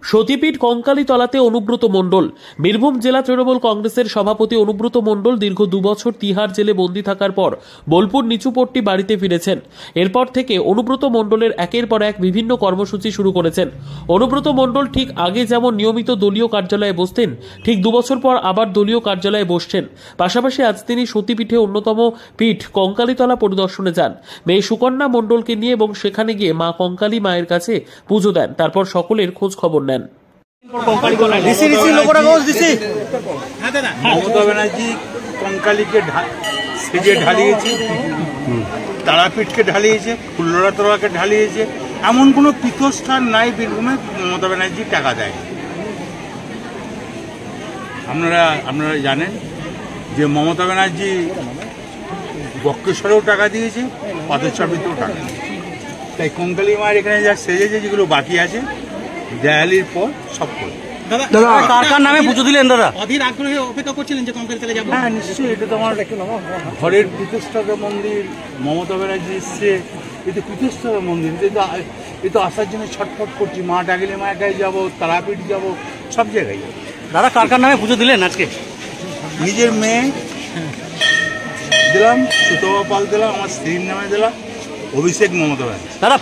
সতীপীঠ কঙ্কালীতলাতে অনুব্রত মণ্ডল। বীরভূম জেলা তৃণমূল কংগ্রেসের সভাপতি অনুব্রত মণ্ডল দীর্ঘ 2 বছর তিহার জেলে বন্দী থাকার পর বোলপুর নিচুপট্টি বাড়িতে ফিরেছেন। এরপর থেকে অনুব্রত মণ্ডলের একের পর এক বিভিন্ন কর্মসূচি শুরু করেছেন। অনুব্রত মণ্ডল ঠিক আগে যেমন নিয়মিত দলীয় কার্যালয়ে বসতেন, ঠিক 2 বছর পর আবার দলীয় কার্যালয়ে বসছেন। পাশাপাশি আজ তিনি সতীপীঠে অন্যতম পীঠ কঙ্কালীতলা পরিদর্শনে যান মেয়ে সুকন্যা মণ্ডলকে নিয়ে এবং সেখানে গিয়ে মা কঙ্কালী মায়ের কাছে পুজো দেন। তারপর সকলের খোঁজ খবর নেন। মমতা ব্যানার্জি কঙ্কালীকে সেজে ঢালিয়েছে, তারাপীঠকে ঢালিয়েছে, ফুল্লরাতলাকে ঢালিয়েছে। এমন কোনো তীর্থস্থান নাই বীরভূমে মমতা ব্যানার্জি টাকা দেয়। আপনারা জানেন যে মমতা ব্যানার্জি বক্রেশ্বরেও টাকা দিয়েছে, পাথরচাপড়িতেও টাকা দিয়েছে। তাই কঙ্কালী মায়ের এখানে যা সেজেছে, যেগুলো বাকি আছে দেয়ালির পর সব করে। কার নামে পুজো দিলেন দাদা? অধীর আগ্রহে অপেক্ষা করছিলেন যে কঙ্কালীতলা যাবো। হ্যাঁ, নিশ্চয়ই। এটা তো আমার ঘরের পীঠস্থাপনা মন্দির। মমতা ব্যানার্জি এসছে, এটা পীঠস্থাপনা মন্দির। এ তো আসার জন্য ছটফট করছি। মা ডাকলে মায়ের কাছে যাবো, তারাপীঠ যাবো, সব জায়গায় যাবো। দাদা কার নামে পুজো দিলেন আজকে? নিজের মেয়ে দিলাম, সুতবা পাল দিলাম, আমার স্ত্রীর নামে দিলাম, অভিষেক মমতা ব্যানার্জি। দাদা